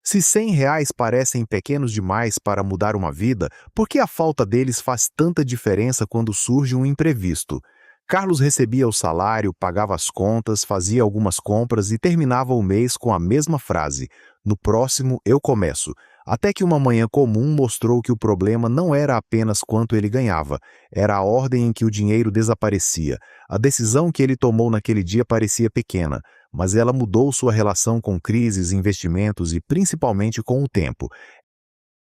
Se R$ 100 parecem pequenos demais para mudar uma vida, por que a falta deles faz tanta diferença quando surge um imprevisto? Carlos recebia o salário, pagava as contas, fazia algumas compras e terminava o mês com a mesma frase: "No próximo eu começo." Até que uma manhã comum mostrou que o problema não era apenas quanto ele ganhava, era a ordem em que o dinheiro desaparecia. A decisão que ele tomou naquele dia parecia pequena, mas ela mudou sua relação com crises, investimentos e principalmente com o tempo.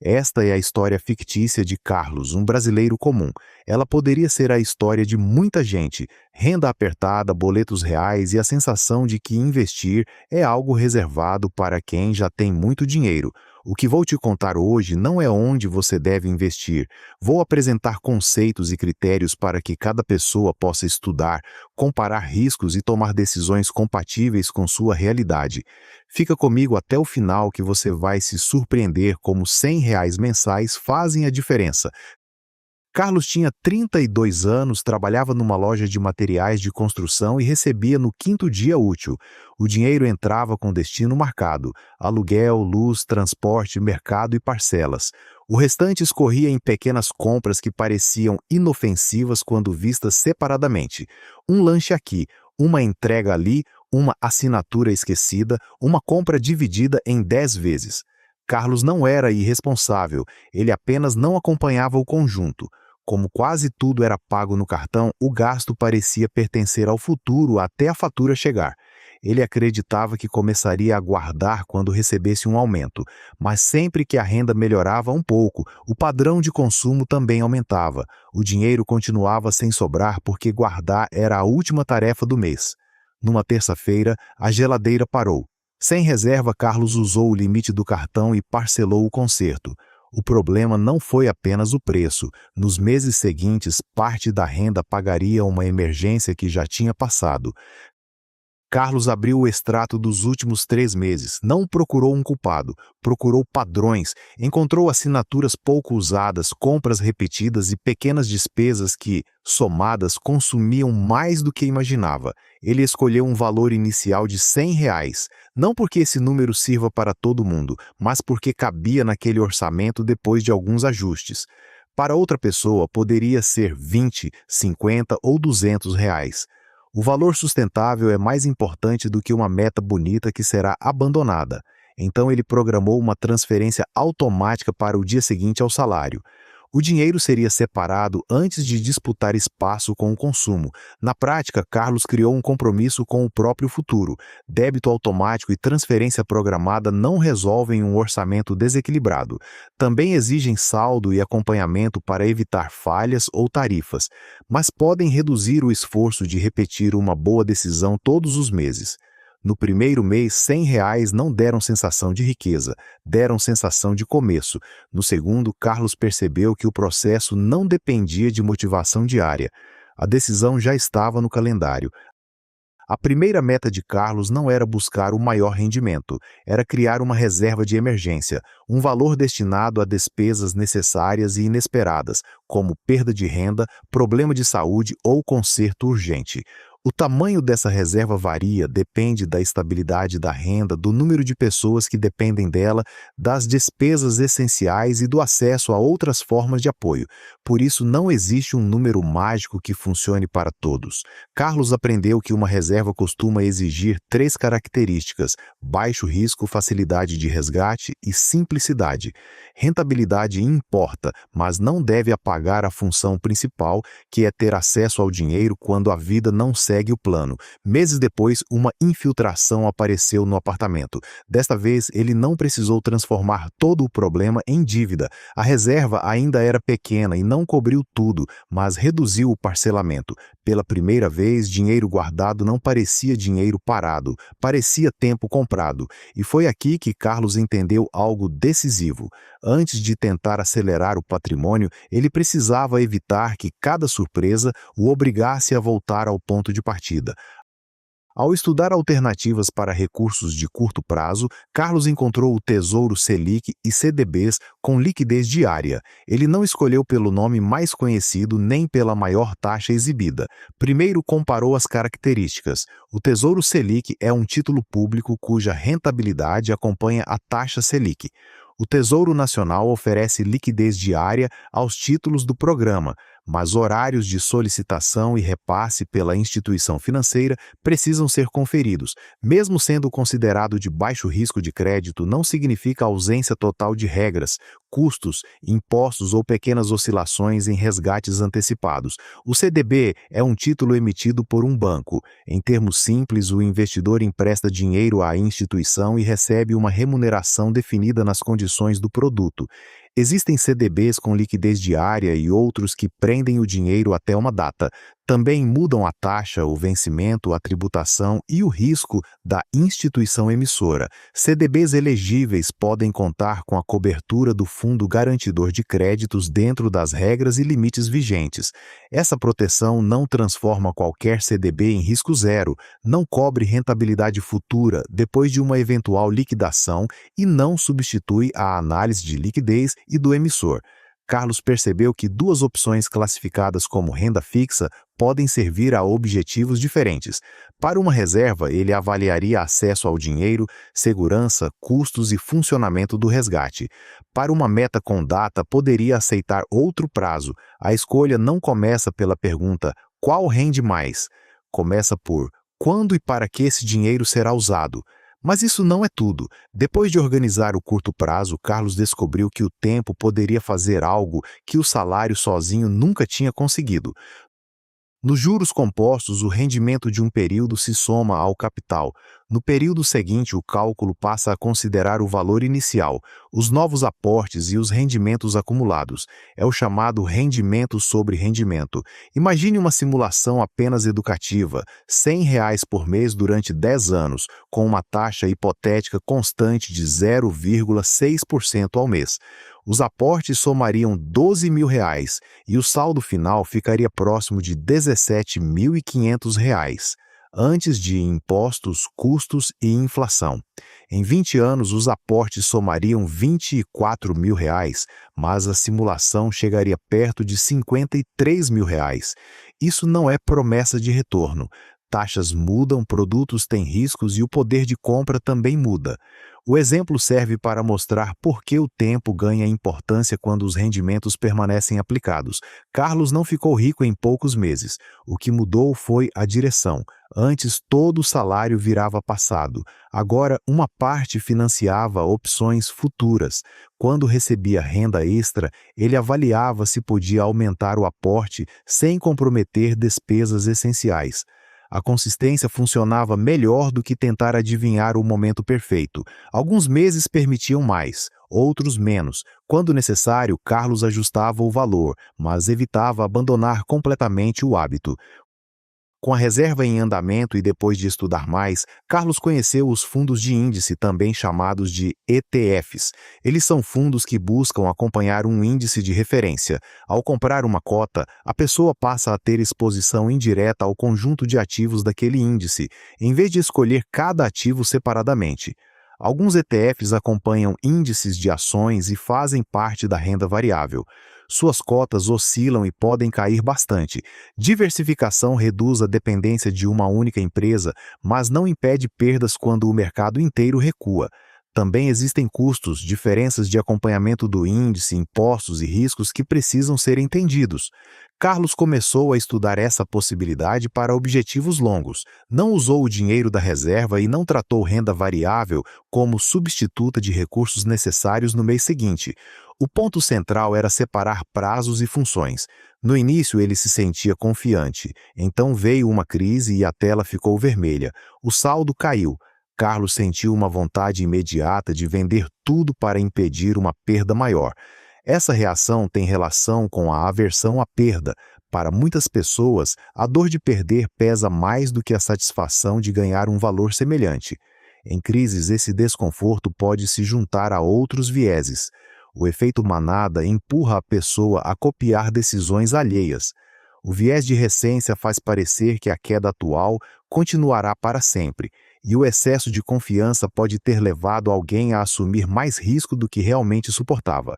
Esta é a história fictícia de Carlos, um brasileiro comum. Ela poderia ser a história de muita gente: renda apertada, boletos reais e a sensação de que investir é algo reservado para quem já tem muito dinheiro. O que vou te contar hoje não é onde você deve investir. Vou apresentar conceitos e critérios para que cada pessoa possa estudar, comparar riscos e tomar decisões compatíveis com sua realidade. Fica comigo até o final que você vai se surpreender como R$ 100 mensais fazem a diferença. Carlos tinha 32 anos, trabalhava numa loja de materiais de construção e recebia no quinto dia útil. O dinheiro entrava com destino marcado: aluguel, luz, transporte, mercado e parcelas. O restante escorria em pequenas compras que pareciam inofensivas quando vistas separadamente. Um lanche aqui, uma entrega ali, uma assinatura esquecida, uma compra dividida em 10 vezes. Carlos não era irresponsável, ele apenas não acompanhava o conjunto. Como quase tudo era pago no cartão, o gasto parecia pertencer ao futuro até a fatura chegar. Ele acreditava que começaria a guardar quando recebesse um aumento, mas sempre que a renda melhorava um pouco, o padrão de consumo também aumentava. O dinheiro continuava sem sobrar porque guardar era a última tarefa do mês. Numa terça-feira, a geladeira parou. Sem reserva, Carlos usou o limite do cartão e parcelou o conserto. O problema não foi apenas o preço. Nos meses seguintes, parte da renda pagaria uma emergência que já tinha passado. Carlos abriu o extrato dos últimos 3 meses. Não procurou um culpado, procurou padrões. Encontrou assinaturas pouco usadas, compras repetidas e pequenas despesas que, somadas, consumiam mais do que imaginava. Ele escolheu um valor inicial de R$ 100, não porque esse número sirva para todo mundo, mas porque cabia naquele orçamento depois de alguns ajustes. Para outra pessoa, poderia ser 20, 50 ou R$ 200. O valor sustentável é mais importante do que uma meta bonita que será abandonada. Então ele programou uma transferência automática para o dia seguinte ao salário. O dinheiro seria separado antes de disputar espaço com o consumo. Na prática, Carlos criou um compromisso com o próprio futuro. Débito automático e transferência programada não resolvem um orçamento desequilibrado. Também exigem saldo e acompanhamento para evitar falhas ou tarifas, mas podem reduzir o esforço de repetir uma boa decisão todos os meses. No primeiro mês, R$ 100 não deram sensação de riqueza, deram sensação de começo. No segundo, Carlos percebeu que o processo não dependia de motivação diária. A decisão já estava no calendário. A primeira meta de Carlos não era buscar o maior rendimento, era criar uma reserva de emergência, um valor destinado a despesas necessárias e inesperadas, como perda de renda, problema de saúde ou conserto urgente. O tamanho dessa reserva varia, depende da estabilidade da renda, do número de pessoas que dependem dela, das despesas essenciais e do acesso a outras formas de apoio. Por isso, não existe um número mágico que funcione para todos. Carlos aprendeu que uma reserva costuma exigir 3 características: baixo risco, facilidade de resgate e simplicidade. Rentabilidade importa, mas não deve apagar a função principal, que é ter acesso ao dinheiro quando a vida não segue o plano. Meses depois, uma infiltração apareceu no apartamento. Desta vez, ele não precisou transformar todo o problema em dívida. A reserva ainda era pequena e não cobriu tudo, mas reduziu o parcelamento. Pela primeira vez, dinheiro guardado não parecia dinheiro parado, parecia tempo comprado. E foi aqui que Carlos entendeu algo decisivo. Antes de tentar acelerar o patrimônio, ele precisava evitar que cada surpresa o obrigasse a voltar ao ponto de partida. Ao estudar alternativas para recursos de curto prazo, Carlos encontrou o Tesouro Selic e CDBs com liquidez diária. Ele não escolheu pelo nome mais conhecido nem pela maior taxa exibida. Primeiro comparou as características. O Tesouro Selic é um título público cuja rentabilidade acompanha a taxa Selic. O Tesouro Nacional oferece liquidez diária aos títulos do programa, mas horários de solicitação e repasse pela instituição financeira precisam ser conferidos. Mesmo sendo considerado de baixo risco de crédito, não significa ausência total de regras, custos, impostos ou pequenas oscilações em resgates antecipados. O CDB é um título emitido por um banco. Em termos simples, o investidor empresta dinheiro à instituição e recebe uma remuneração definida nas condições do produto. Existem CDBs com liquidez diária e outros que prendem o dinheiro até uma data. Também mudam a taxa, o vencimento, a tributação e o risco da instituição emissora. CDBs elegíveis podem contar com a cobertura do Fundo Garantidor de Créditos dentro das regras e limites vigentes. Essa proteção não transforma qualquer CDB em risco zero, não cobre rentabilidade futura depois de uma eventual liquidação e não substitui a análise de liquidez e do emissor. Carlos percebeu que duas opções classificadas como renda fixa podem servir a objetivos diferentes. Para uma reserva, ele avaliaria acesso ao dinheiro, segurança, custos e funcionamento do resgate. Para uma meta com data, poderia aceitar outro prazo. A escolha não começa pela pergunta "qual rende mais?". Começa por "quando e para que esse dinheiro será usado?". Mas isso não é tudo. Depois de organizar o curto prazo, Carlos descobriu que o tempo poderia fazer algo que o salário sozinho nunca tinha conseguido. Nos juros compostos, o rendimento de um período se soma ao capital. No período seguinte, o cálculo passa a considerar o valor inicial, os novos aportes e os rendimentos acumulados. É o chamado rendimento sobre rendimento. Imagine uma simulação apenas educativa, R$ 100 por mês durante 10 anos, com uma taxa hipotética constante de 0,6% ao mês. Os aportes somariam R$ 12.000 e o saldo final ficaria próximo de R$ 17.500, antes de impostos, custos e inflação. Em 20 anos, os aportes somariam R$ 24.000, mas a simulação chegaria perto de R$ 53.000. Isso não é promessa de retorno. Taxas mudam, produtos têm riscos e o poder de compra também muda. O exemplo serve para mostrar por que o tempo ganha importância quando os rendimentos permanecem aplicados. Carlos não ficou rico em poucos meses. O que mudou foi a direção. Antes, todo o salário virava passado. Agora, uma parte financiava opções futuras. Quando recebia renda extra, ele avaliava se podia aumentar o aporte sem comprometer despesas essenciais. A consistência funcionava melhor do que tentar adivinhar o momento perfeito. Alguns meses permitiam mais, outros menos. Quando necessário, Carlos ajustava o valor, mas evitava abandonar completamente o hábito. Com a reserva em andamento e depois de estudar mais, Carlos conheceu os fundos de índice, também chamados de ETFs. Eles são fundos que buscam acompanhar um índice de referência. Ao comprar uma cota, a pessoa passa a ter exposição indireta ao conjunto de ativos daquele índice, em vez de escolher cada ativo separadamente. Alguns ETFs acompanham índices de ações e fazem parte da renda variável. Suas cotas oscilam e podem cair bastante. Diversificação reduz a dependência de uma única empresa, mas não impede perdas quando o mercado inteiro recua. Também existem custos, diferenças de acompanhamento do índice, impostos e riscos que precisam ser entendidos. Carlos começou a estudar essa possibilidade para objetivos longos. Não usou o dinheiro da reserva e não tratou renda variável como substituta de recursos necessários no mês seguinte. O ponto central era separar prazos e funções. No início, ele se sentia confiante. Então veio uma crise e a tela ficou vermelha. O saldo caiu. Carlos sentiu uma vontade imediata de vender tudo para impedir uma perda maior. Essa reação tem relação com a aversão à perda. Para muitas pessoas, a dor de perder pesa mais do que a satisfação de ganhar um valor semelhante. Em crises, esse desconforto pode se juntar a outros vieses. O efeito manada empurra a pessoa a copiar decisões alheias. O viés de recência faz parecer que a queda atual continuará para sempre, e o excesso de confiança pode ter levado alguém a assumir mais risco do que realmente suportava.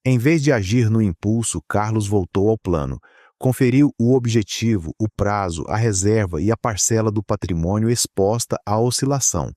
Em vez de agir no impulso, Carlos voltou ao plano. Conferiu o objetivo, o prazo, a reserva e a parcela do patrimônio exposta à oscilação.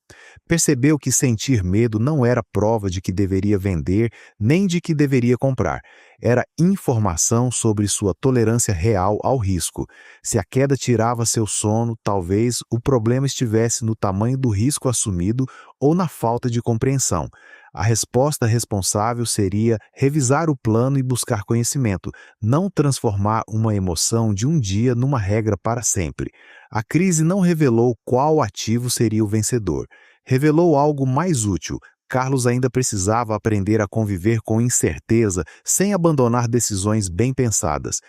Percebeu que sentir medo não era prova de que deveria vender nem de que deveria comprar. Era informação sobre sua tolerância real ao risco. Se a queda tirava seu sono, talvez o problema estivesse no tamanho do risco assumido ou na falta de compreensão. A resposta responsável seria revisar o plano e buscar conhecimento, não transformar uma emoção de um dia numa regra para sempre. A crise não revelou qual ativo seria o vencedor. Revelou algo mais útil. Carlos ainda precisava aprender a conviver com incerteza sem abandonar decisões bem pensadas.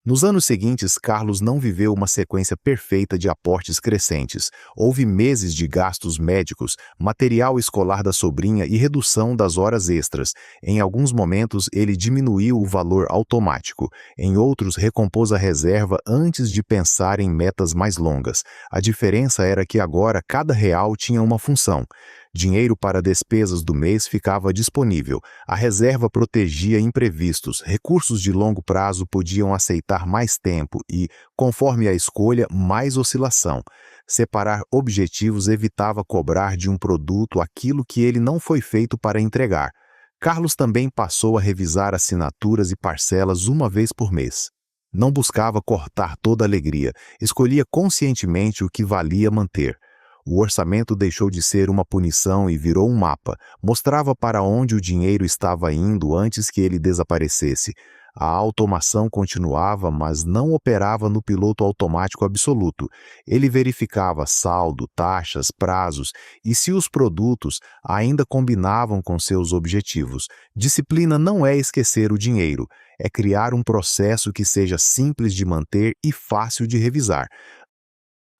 Nos anos seguintes, Carlos não viveu uma sequência perfeita de aportes crescentes. Houve meses de gastos médicos, material escolar da sobrinha e redução das horas extras. Em alguns momentos, ele diminuiu o valor automático. Em outros, recompôs a reserva antes de pensar em metas mais longas. A diferença era que agora cada real tinha uma função. Dinheiro para despesas do mês ficava disponível. A reserva protegia imprevistos. Recursos de longo prazo podiam aceitar mais tempo e, conforme a escolha, mais oscilação. Separar objetivos evitava cobrar de um produto aquilo que ele não foi feito para entregar. Carlos também passou a revisar assinaturas e parcelas uma vez por mês. Não buscava cortar toda a alegria. Escolhia conscientemente o que valia manter. O orçamento deixou de ser uma punição e virou um mapa. Mostrava para onde o dinheiro estava indo antes que ele desaparecesse. A automação continuava, mas não operava no piloto automático absoluto. Ele verificava saldo, taxas, prazos e se os produtos ainda combinavam com seus objetivos. Disciplina não é esquecer o dinheiro, é criar um processo que seja simples de manter e fácil de revisar.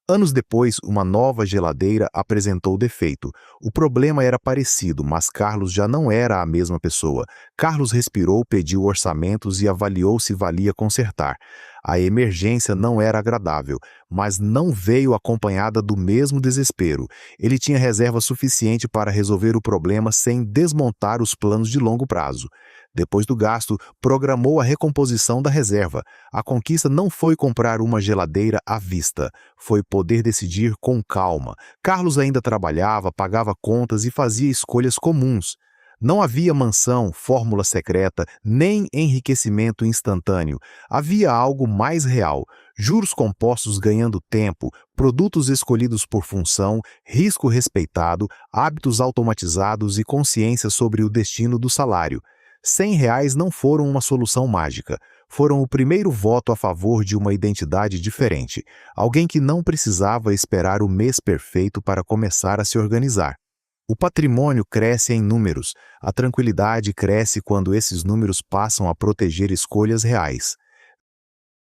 Anos depois, uma nova geladeira apresentou defeito. O problema era parecido, mas Carlos já não era a mesma pessoa. Carlos respirou, pediu orçamentos e avaliou se valia consertar. A emergência não era agradável, mas não veio acompanhada do mesmo desespero. Ele tinha reserva suficiente para resolver o problema sem desmontar os planos de longo prazo. Depois do gasto, programou a recomposição da reserva. A conquista não foi comprar uma geladeira à vista, foi poder decidir com calma. Carlos ainda trabalhava, pagava contas e fazia escolhas comuns. Não havia mansão, fórmula secreta, nem enriquecimento instantâneo. Havia algo mais real. Juros compostos ganhando tempo, produtos escolhidos por função, risco respeitado, hábitos automatizados e consciência sobre o destino do salário. R$ 100 não foram uma solução mágica. Foram o primeiro voto a favor de uma identidade diferente. Alguém que não precisava esperar o mês perfeito para começar a se organizar. O patrimônio cresce em números. A tranquilidade cresce quando esses números passam a proteger escolhas reais.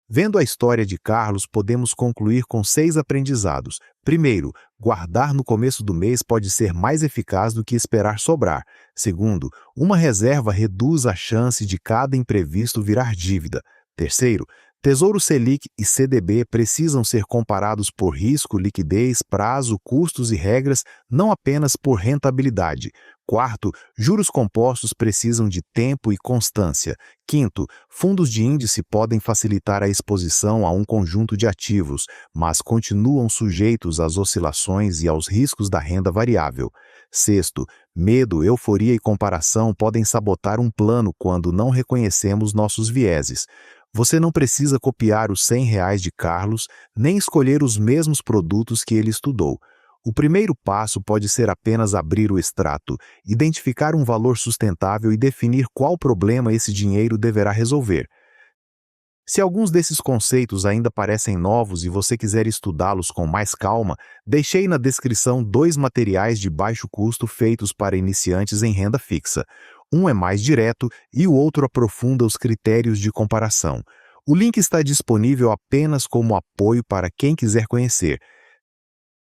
Vendo a história de Carlos, podemos concluir com 6 aprendizados. Primeiro, guardar no começo do mês pode ser mais eficaz do que esperar sobrar. Segundo, uma reserva reduz a chance de cada imprevisto virar dívida. Terceiro, Tesouro Selic e CDB precisam ser comparados por risco, liquidez, prazo, custos e regras, não apenas por rentabilidade. Quarto, juros compostos precisam de tempo e constância. Quinto, fundos de índice podem facilitar a exposição a um conjunto de ativos, mas continuam sujeitos às oscilações e aos riscos da renda variável. Sexto, medo, euforia e comparação podem sabotar um plano quando não reconhecemos nossos vieses. Você não precisa copiar os R$ 100 de Carlos, nem escolher os mesmos produtos que ele estudou. O primeiro passo pode ser apenas abrir o extrato, identificar um valor sustentável e definir qual problema esse dinheiro deverá resolver. Se alguns desses conceitos ainda parecem novos e você quiser estudá-los com mais calma, deixei na descrição 2 materiais de baixo custo feitos para iniciantes em renda fixa. Um é mais direto e o outro aprofunda os critérios de comparação. O link está disponível apenas como apoio para quem quiser conhecer.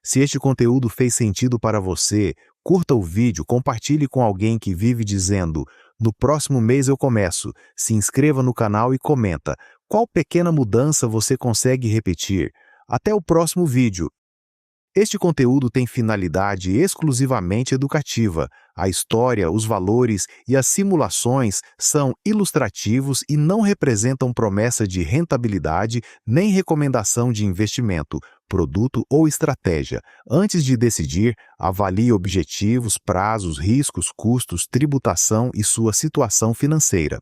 Se este conteúdo fez sentido para você, curta o vídeo, compartilhe com alguém que vive dizendo: "No próximo mês eu começo". Se inscreva no canal e comenta: qual pequena mudança você consegue repetir? Até o próximo vídeo. Este conteúdo tem finalidade exclusivamente educativa. A história, os valores e as simulações são ilustrativos e não representam promessa de rentabilidade nem recomendação de investimento, produto ou estratégia. Antes de decidir, avalie objetivos, prazos, riscos, custos, tributação e sua situação financeira.